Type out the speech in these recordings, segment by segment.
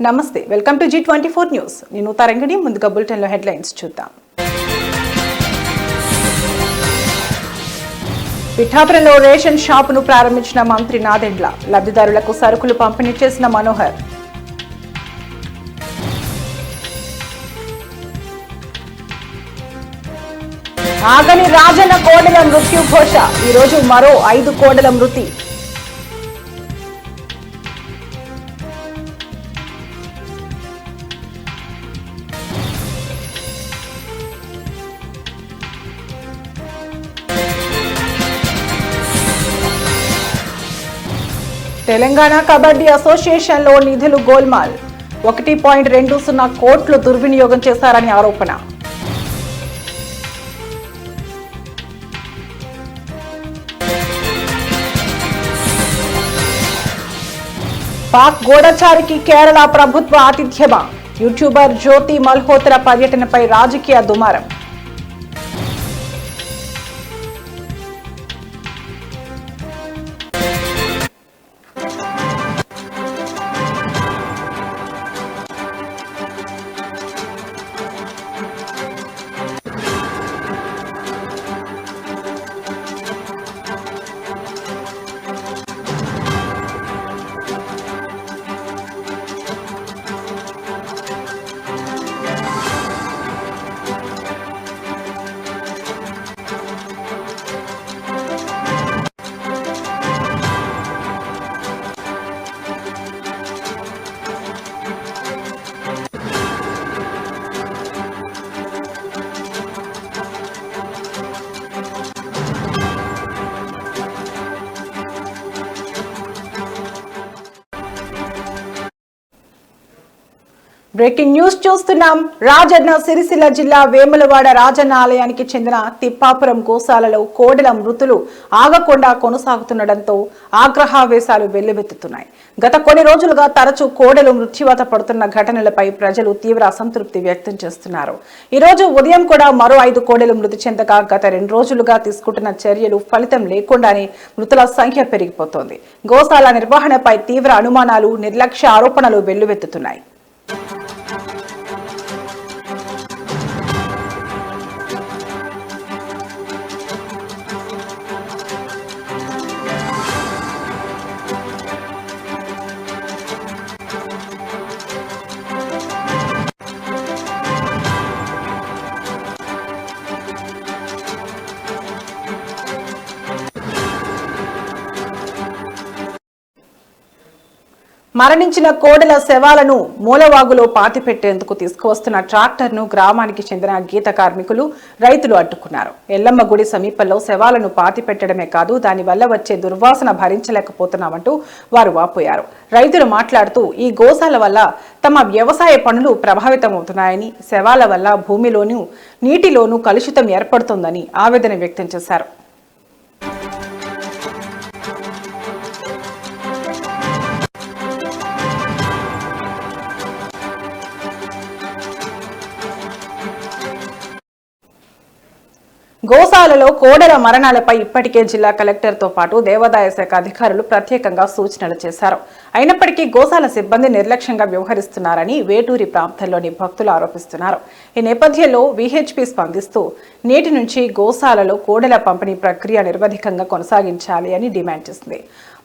నమస్తే, welcome to G24 news. నేను తరంగిణి. ముందుగా బులెటిన్లో హెడ్లైన్స్ చూద్దాం. పిఠాపురంలో రేషన్ షాపును ప్రారంభించిన మంత్రి నాదెండ్ల. లబ్ధిదారులకు సరుకులు పంపిణీ చేసిన మనోహర్. ఆగని రాజన్న కోడెల మృత్యు ఘోష. ఈరోజు మరో 5 కోడెల మృతి. తెలంగాణ కబడ్డీ అసోసియేషన్లో నిధులు గోల్మాల్. 1.20 కోట్లు దుర్వినియోగం చేశారని ఆరోపణ. పాక్ గూఢచారికి కేరళ ప్రభుత్వ ఆతిథ్యమా. యూట్యూబర్ జ్యోతి మల్హోత్రా పర్యటనపై రాజకీయ దుమారం. బ్రేకింగ్ న్యూస్ చూస్తున్నాం. రాజన్న సిరిసిల్ల జిల్లా వేములవాడ రాజన్న ఆలయానికి చెందిన తిప్పాపురం గోశాలలో కోడెల మృతులు ఆగకుండా కొనసాగుతుండటంతో ఆగ్రహావేశాలు వెల్లువెత్తుతున్నాయి. గత కొన్ని రోజులుగా తరచూ కోడెలు మృత్యువాత పడుతున్న ఘటనలపై ప్రజలు తీవ్ర అసంతృప్తి వ్యక్తం చేస్తున్నారు. ఈ రోజు ఉదయం కూడా మరో 5 కోడెలు మృతి చెందగా గత 2 రోజులుగా తీసుకుంటున్న చర్యలు ఫలితం లేకుండానే మృతుల సంఖ్య పెరిగిపోతోంది. గోశాల నిర్వహణపై తీవ్ర అనుమానాలు, నిర్లక్ష్య ఆరోపణలు వెల్లువెత్తుతున్నాయి. మరణించిన కోడెల శవాలను మూలవాగులో పాతిపెట్టేందుకు తీసుకువస్తున్న ట్రాక్టర్ను గ్రామానికి చెందిన గీత కార్మికులు, రైతులు అడ్డుకున్నారు. ఎల్లమ్మ గుడి సమీపంలో శవాలను పాతిపెట్టడమే కాదు, దానివల్ల వచ్చే దుర్వాసన భరించలేకపోతున్నామంటూ వారు వాపోయారు. రైతులు మాట్లాడుతూ ఈ గోశాల వల్ల తమ వ్యవసాయ పనులు ప్రభావితమవుతున్నాయని, శవాల వల్ల భూమిలోనూ నీటిలోనూ కలుషితం ఏర్పడుతోందని ఆవేదన వ్యక్తం చేశారు. గోశాలలో కోడెల మరణాలపై ఇప్పటికే జిల్లా కలెక్టర్తో పాటు దేవాదాయ శాఖ అధికారులు ప్రత్యేకంగా సూచనలు చేశారు. అయినప్పటికీ గోశాల సిబ్బంది నిర్లక్ష్యంగా వ్యవహరిస్తున్నారని వేటూరి ప్రాంతంలోని భక్తులు ఆరోపిస్తున్నారు. ఈ నేపథ్యంలో విహెచ్పి స్పందిస్తూ నేటి నుంచి గోశాలలో కోడెల పంపిణీ ప్రక్రియ నిర్వధికంగా కొనసాగించాలి అని డిమాండ్ చేసింది.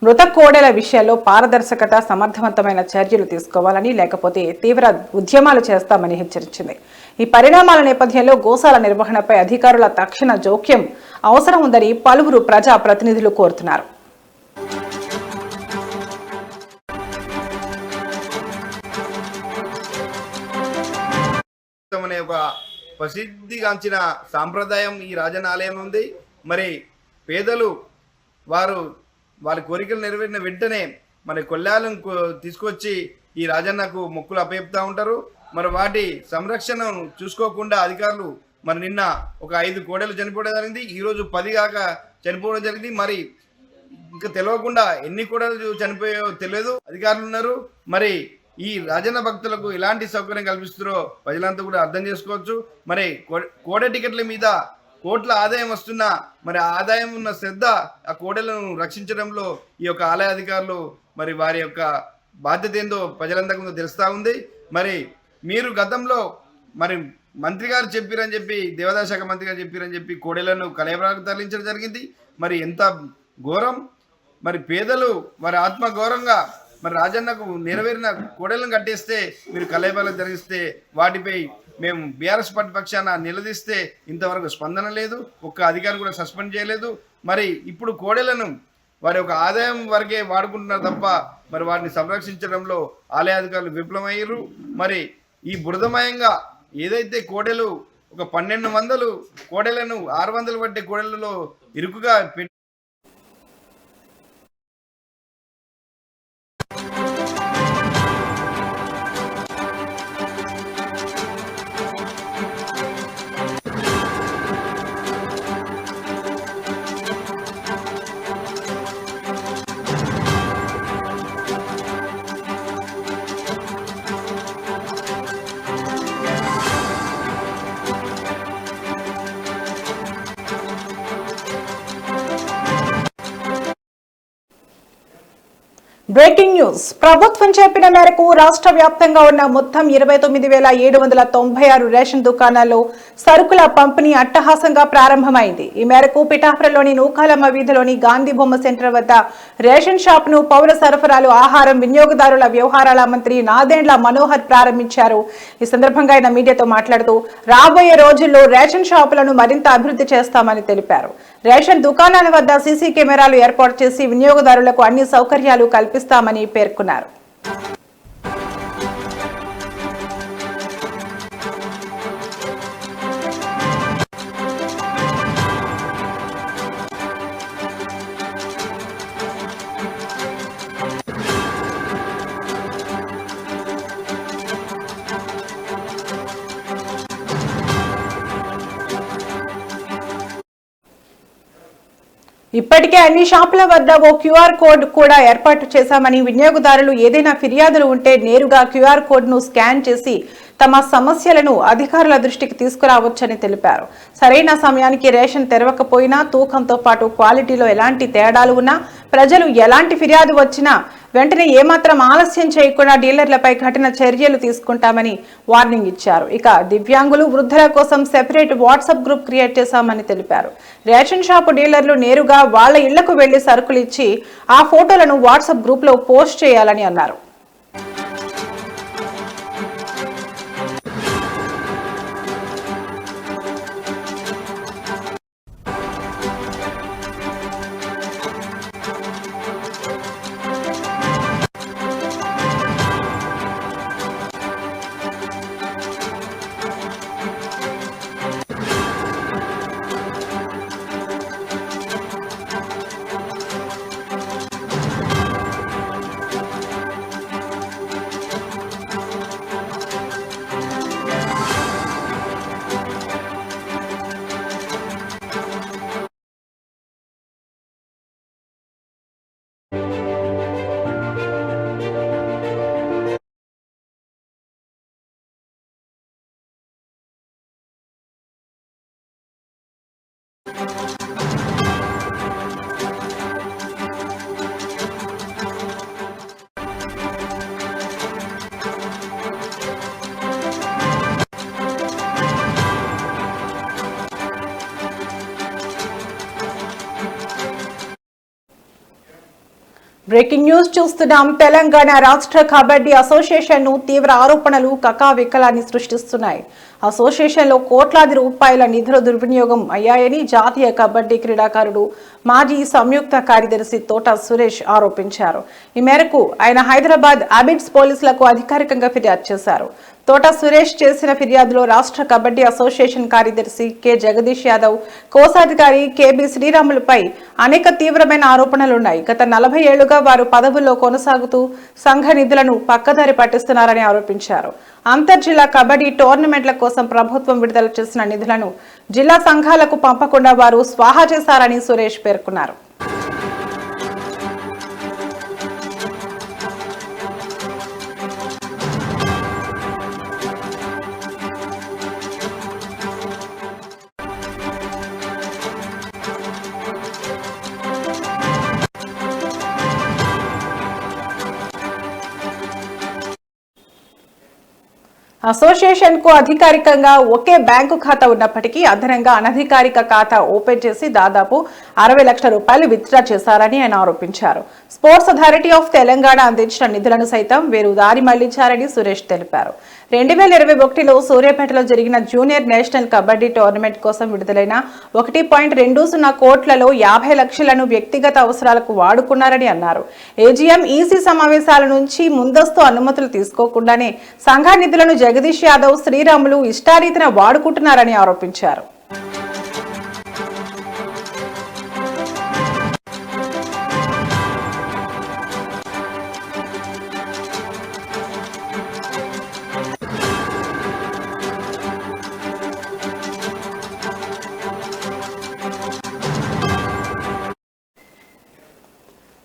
మృత కోడెల విషయాల్లో పారదర్శకత, సమర్థవంతమైన చర్యలు తీసుకోవాలని, లేకపోతే తీవ్ర ఉద్యమాలు చేస్తామని హెచ్చరించింది. ఈ పరిణామాల నేపథ్యంలో గోశాల నిర్వహణపై అధికారుల తక్షణ జోక్యం అవసరం ఉందని పలువురు ప్రజా ప్రతినిధులు కోరుతున్నారు. ప్రసిద్ధిగాంచిన సాంప్రదాయం ఈ రాజన్న ఆలయం ఉంది. మరి పేదలు వారి కోరికలు నెరవేరిన వెంటనే మరి కొల్లాలను తీసుకొచ్చి ఈ రాజన్నకు మొక్కులు అప్పచెప్తా ఉంటారు. మరి వాటి సంరక్షణను చూసుకోకుండా అధికారులు మరి నిన్న ఒక 5 కోడలు చనిపోవడం జరిగింది. ఈరోజు 10 కాక చనిపోవడం జరిగింది. మరి ఇంకా తెలియకుండా ఎన్ని కోడలు చనిపోయాయో తెలియదు. అధికారులు ఉన్నారు. మరి ఈ రాజన్న భక్తులకు ఎలాంటి సౌకర్యం కల్పిస్తారో ప్రజలంతా కూడా అర్థం చేసుకోవచ్చు. మరి కోడ టికెట్ల మీద కోట్ల ఆదాయం వస్తున్నా మరి ఆదాయం ఉన్న శ్రద్ధ ఆ కోడలను రక్షించడంలో ఈ యొక్క ఆలయ అధికారులు మరి వారి యొక్క బాధ్యత ఏందో ప్రజలందరికీ ముందు తెలుస్తూ ఉంది. మరి మీరు గతంలో మరి మంత్రి గారు చెప్పారని చెప్పి, దేవాదాయ శాఖ మంత్రి గారు చెప్పారని చెప్పి కోడెలను కలయబరాలకు తరలించడం జరిగింది. మరి ఎంత ఘోరం! మరి పేదలు మరి ఆత్మ గౌరవంగా మరి రాజన్నకు నెరవేరిన కోడెలను కట్టేస్తే మీరు కలయబరాలకు జరిగిస్తే వాటిపై మేము బీఆర్ఎస్ పార్టీ పక్షాన నిలదీస్తే ఇంతవరకు స్పందన లేదు. ఒక్క అధికారి కూడా సస్పెండ్ చేయలేదు. మరి ఇప్పుడు కోడెలను వారి యొక్క ఆదాయం వరకే వాడుకుంటున్నారు తప్ప మరి వాటిని సంరక్షించడంలో ఆలయ అధికారులు విఫలమయ్యారు. మరి ఈ బురదమయంగా ఏదైతే కోడెలు ఒక 1200 కోడెలను 600 పట్టే కోడెలలో ఇరుకుగా పెట్టి బ్రేకింగ్ న్యూస్. ప్రభుత్వం చెప్పిన మేరకు రాష్ట్ర వ్యాప్తంగా ఉన్న మొత్తం 29,796 రేషన్ దుకాణాల్లో సరుకుల పంపిణీ అట్టహాసంగా ప్రారంభమైంది. ఈ మేరకు పిఠాపురంలోని నూకాలమ్మ వీధిలోని గాంధీ బొమ్మ సెంటర్ వద్ద రేషన్ షాప్ ను పౌర సరఫరాలు, ఆహారం, వినియోగదారుల వ్యవహారాల మంత్రి నాదెండ్ల మనోహర్ ప్రారంభించారు. ఈ సందర్భంగా ఆయన మీడియాతో మాట్లాడుతూ రాబోయే రోజుల్లో రేషన్ షాపులను మరింత అభివృద్ధి చేస్తామని తెలిపారు. రేషన్ దుకాణాల వద్ద సీసీ కెమెరాలు ఏర్పాటు చేసి వినియోగదారులకు అన్ని సౌకర్యాలు కల్పిస్తామని పేర్కొన్నారు. ఇప్పటికే అన్ని షాపుల వద్ద ఓ క్యూఆర్ కోడ్ కూడా ఏర్పాటు చేశామని, వినియోగదారులు ఏదైనా ఫిర్యాదులు ఉంటే నేరుగా క్యూఆర్ కోడ్ ను స్కాన్ చేసి తమ సమస్యలను అధికారుల దృష్టికి తీసుకురావచ్చని తెలిపారు. సరైన సమయానికి రేషన్ తెరవకపోయినా, తూకంతో పాటు క్వాలిటీలో ఎలాంటి తేడాలు ఉన్నా, ప్రజలు ఎలాంటి ఫిర్యాదు వచ్చినా వెంటనే ఏమాత్రం ఆలస్యం చేయకుండా డీలర్లపై కఠిన చర్యలు తీసుకుంటామని వార్నింగ్ ఇచ్చారు. ఇక దివ్యాంగులు, వృద్ధుల కోసం సెపరేట్ వాట్సాప్ గ్రూప్ క్రియేట్ చేశామని తెలిపారు. రేషన్ షాపు డీలర్లు నేరుగా వాళ్ల ఇళ్లకు వెళ్లి సరుకులు ఇచ్చి ఆ ఫోటోలను వాట్సాప్ గ్రూప్ లో పోస్ట్ చేయాలని అన్నారు. బ్రేకింగ్ న్యూస్ చూస్తున్నాం. తెలంగాణ రాష్ట్ర కబడ్డీ అసోసియేషన్ ను తీవ్ర ఆరోపణలు కకావికలాన్ని సృష్టిస్తున్నాయి. అసోసియేషన్ లో కోట్లాది రూపాయల నిధుల దుర్వినియోగం అయ్యాయని జాతీయ కబడ్డీ క్రీడాకారుడు, మాజీ సంయుక్త కార్యదర్శి తోట సురేష్ ఆరోపించారు. ఈ మేరకు ఆయన హైదరాబాద్ అబిడ్స్ పోలీసులకు అధికారికంగా ఫిర్యాదు చేశారు. తోట సురేష్ చేసిన ఫిర్యాదులో రాష్ట్ర కబడ్డీ అసోసియేషన్ కార్యదర్శి కె జగదీష్ యాదవ్, కోశాధికారి కెబి శ్రీరాములపై అనేక తీవ్రమైన ఆరోపణలున్నాయి. గత 40 ఏళ్లుగా వారు పదవుల్లో కొనసాగుతూ సంఘ నిధులను పక్కదారి పట్టిస్తున్నారని ఆరోపించారు. అంతర్జిల్లా కబడ్డీ టోర్నమెంట్ల కోసం ప్రభుత్వం విడుదల చేసిన నిధులను జిల్లా సంఘాలకు పంపకుండా వారు స్వాహా చేశారని సురేష్ పేర్కొన్నారు. అసోసియేషన్ కు అధికారికంగా ఒకే బ్యాంకు ఖాతా ఉన్నప్పటికీ అదనంగా అనధికారిక ఖాతా ఓపెన్ చేసి దాదాపు 60 లక్షల రూపాయలు విత్డ్రా చేశారని ఆయన ఆరోపించారు. స్పోర్ట్స్ అథారిటీ ఆఫ్ తెలంగాణ అందించిన నిధులను సైతం వీరు దారి మళ్లించారని సురేష్ తెలిపారు. 2021లో సూర్యాపేటలో జరిగిన జూనియర్ నేషనల్ కబడ్డీ టోర్నమెంట్ కోసం విడుదలైన 1.20 కోట్లలో 50 లక్షలను వ్యక్తిగత అవసరాలకు వాడుకున్నారని అన్నారు. ఏజీఎం ఈసీ సమావేశాల నుంచి ముందస్తు అనుమతులు తీసుకోకుండానే సంఘ నిధులను జగదీష్ యాదవ్, శ్రీరాములు ఇష్టారీతిన వాడుకుంటున్నారని ఆరోపించారు.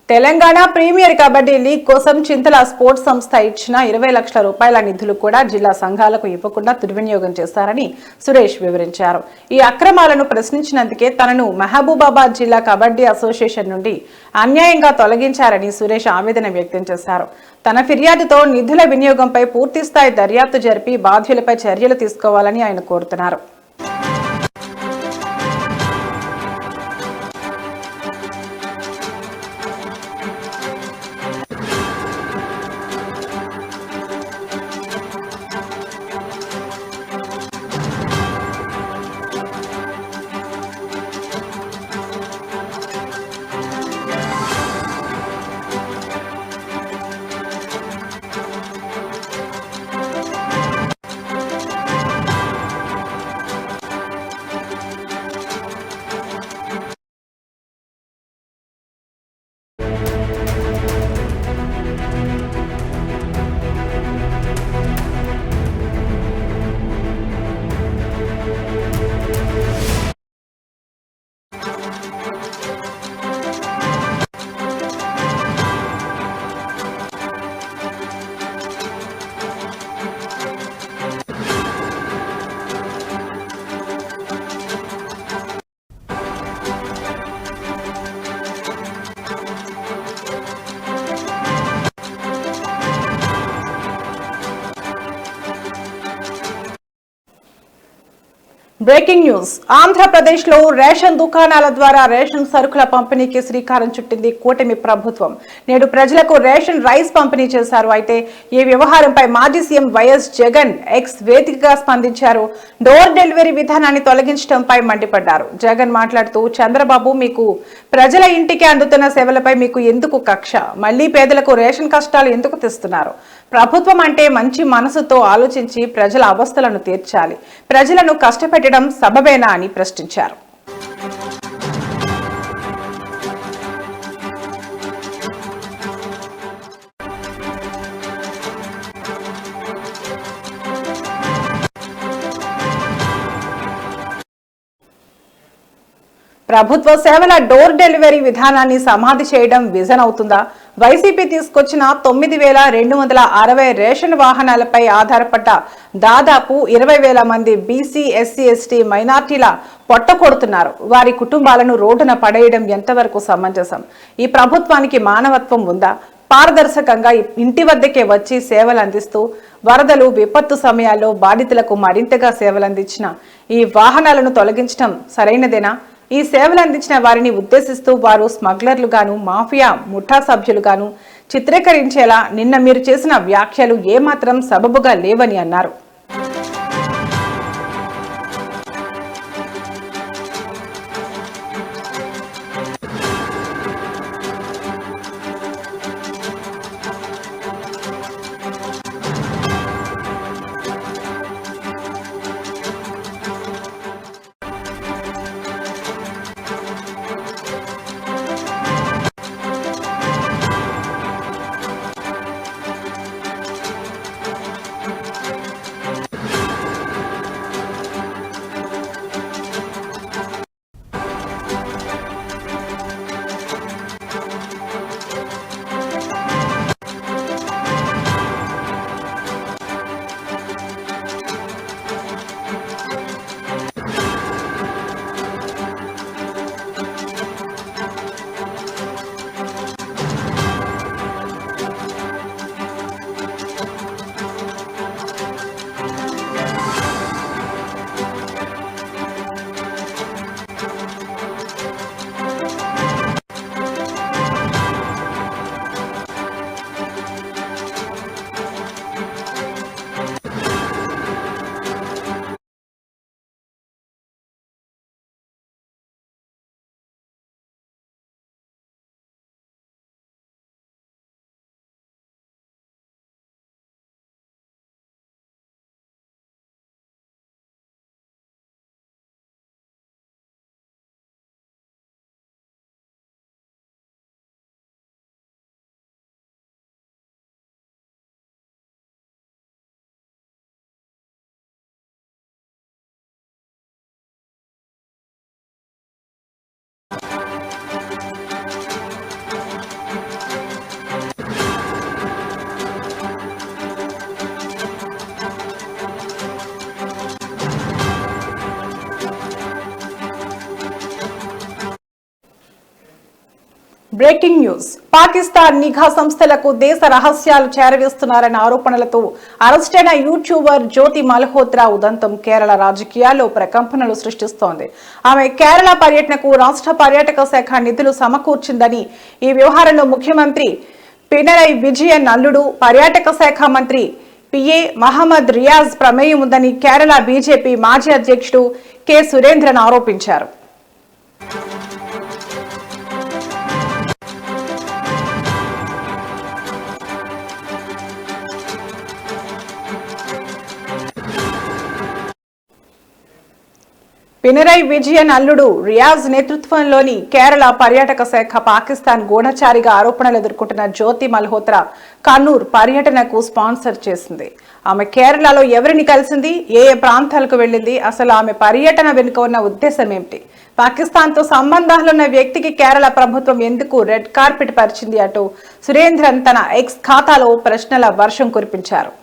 తెలంగాణ ప్రీమియర్ కబడ్డీ లీగ్ కోసం చింతల స్పోర్ట్స్ సంస్థ ఇచ్చిన 20 లక్షల రూపాయల నిధులు కూడా జిల్లా సంఘాలకు ఇవ్వకుండా దుర్వినియోగం చేశారని సురేష్ వివరించారు. ఈ అక్రమాలను ప్రశ్నించినందుకే తనను మహబూబాబాద్ జిల్లా కబడ్డీ అసోసియేషన్ నుండి అన్యాయంగా తొలగించారని సురేష్ ఆవేదన వ్యక్తం చేశారు. తన ఫిర్యాదుతో నిధుల వినియోగంపై పూర్తిస్థాయి దర్యాప్తు జరిపి బాధ్యులపై చర్యలు తీసుకోవాలని ఆయన కోరుతున్నారు. Breaking news. ఆంధ్రప్రదేశ్ లో రేషన్ దుకాణాల ద్వారా రేషన్ సరుకుల పంపిణీకి శ్రీకారం చుట్టింది కూటమి ప్రభుత్వం. నేడు ప్రజలకు రేషన్ రైస్ పంపిణీ చేశారు. అయితే ఈ వ్యవహారంపై మాజీ సీఎం వైఎస్ జగన్ ఎక్స్ వేదికగా స్పందించారు. డోర్ డెలివరీ విధానాన్ని తొలగించడంపై మండిపడ్డారు. జగన్ మాట్లాడుతూ, చంద్రబాబు, మీకు ప్రజల ఇంటికి అందుతున్న సేవలపై మీకు ఎందుకు కక్ష? మళ్లీ పేదలకు రేషన్ కష్టాలు ఎందుకు తెస్తున్నారు? ప్రభుత్వం అంటే మంచి మనసుతో ఆలోచించి ప్రజల అవస్థలను తీర్చాలి. ప్రజలను కష్టపెట్టడం సబబేనా అని ప్రశ్నించారు. ప్రభుత్వ సేవల డోర్ డెలివరీ విధానాన్ని సమాధి చేయడం విజన్ అవుతుందా? వైసీపీ తీసుకొచ్చిన 9,260 రేషన్ వాహనాలపై ఆధారపడ్డ దాదాపు 20,000 మంది బీసీ, ఎస్సీ, ఎస్టీ, మైనార్టీల పొట్టకొడుతున్నారు. వారి కుటుంబాలను రోడ్డున పడేయడం ఎంతవరకు సమంజసం? ఈ ప్రభుత్వానికి మానవత్వం ఉందా? పారదర్శకంగా ఇంటి వద్దకే వచ్చి సేవలు అందిస్తూ వరదలు, విపత్తు సమయాల్లో బాధితులకు మరింతగా సేవలందించిన ఈ వాహనాలను తొలగించడం సరైనదేనా? ఈ సేవలు అందించిన వారిని ఉద్దేశిస్తూ వారు స్మగ్లర్లుగాను, మాఫియా ముఠా సభ్యులుగాను చిత్రీకరించేలా నిన్న మీరు చేసిన వ్యాఖ్యలు ఏమాత్రం సబబుగా లేవని అన్నారు. Breaking news. పాకిస్తాన్ నిఘా సంస్థలకు దేశ రహస్యాలు చేరవేస్తున్నారన్న ఆరోపణలతో అరెస్టైన యూట్యూబర్ జ్యోతి మల్హోత్రా ఉదంతం కేరళ రాజకీయాల్లో ప్రకంపనలు సృష్టిస్తోంది. ఆమె కేరళ పర్యటనకు రాష్ట్ర పర్యాటక శాఖ నిధులు సమకూర్చిందని, ఈ వ్యవహారంలో ముఖ్యమంత్రి పినరై విజయన్ అల్లుడు పర్యాటక శాఖ మంత్రి పిఏ మహమ్మద్ రియాజ్ ప్రమేయం ఉందని కేరళ బీజేపీ మాజీ అధ్యక్షుడు కె సురేంద్రన్ ఆరోపించారు. పినరై విజయన్ అల్లుడు రియాజ్ నేతృత్వంలోని కేరళ పర్యాటక శాఖ పాకిస్తాన్ గూఢచారిగా ఆరోపణలు ఎదుర్కొంటున్న జ్యోతి మల్హోత్రా కన్నూర్ పర్యటనకు స్పాన్సర్ చేసింది. ఆమె కేరళలో ఎవరిని కలిసింది, ఏ ప్రాంతాలకు వెళ్లింది, అసలు ఆమె పర్యటన వెనుక ఉన్న ఉద్దేశం ఏమిటి, పాకిస్తాన్తో సంబంధాలున్న వ్యక్తికి కేరళ ప్రభుత్వం ఎందుకు రెడ్ కార్పెట్ పరిచింది అంటూ సురేంద్రన్ తన ఎక్స్ ఖాతాలో ప్రశ్నల వర్షం కురిపించారు.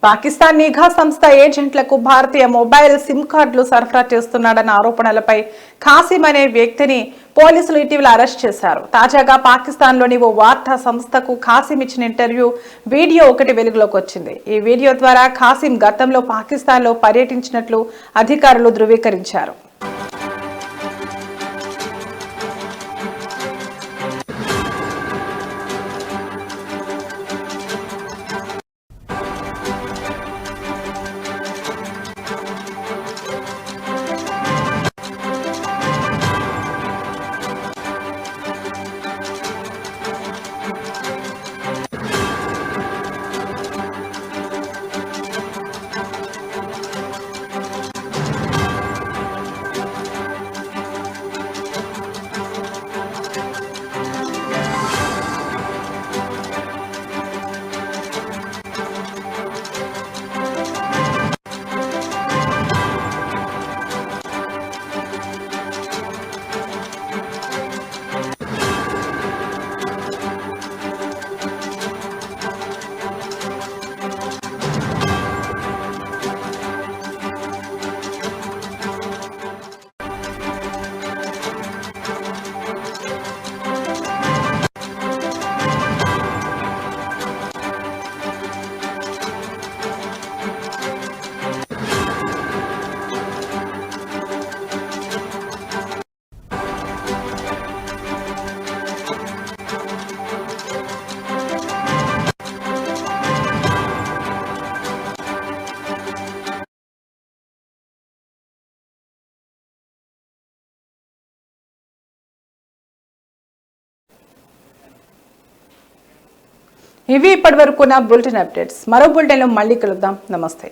పాకిస్తాన్ నిఘా సంస్థ ఏజెంట్లకు భారతీయ మొబైల్ సిమ్ కార్డులు సరఫరా చేస్తున్నాడన్న ఆరోపణలపై ఖాసిం అనే వ్యక్తిని పోలీసులు ఇటీవల అరెస్ట్ చేశారు. తాజాగా పాకిస్తాన్లోని ఓ వార్తా సంస్థకు ఖాసిం ఇచ్చిన ఇంటర్వ్యూ వీడియో ఒకటి వెలుగులోకి వచ్చింది. ఈ వీడియో ద్వారా ఖాసిం గతంలో పాకిస్తాన్లో పర్యటించినట్లు అధికారులు ధృవీకరించారు. ఇవి ఇప్పటివరకు నా బులెటిన్ అప్డేట్స్. మరో బులెటిన్లో మళ్ళీ కలుద్దాం. నమస్తే.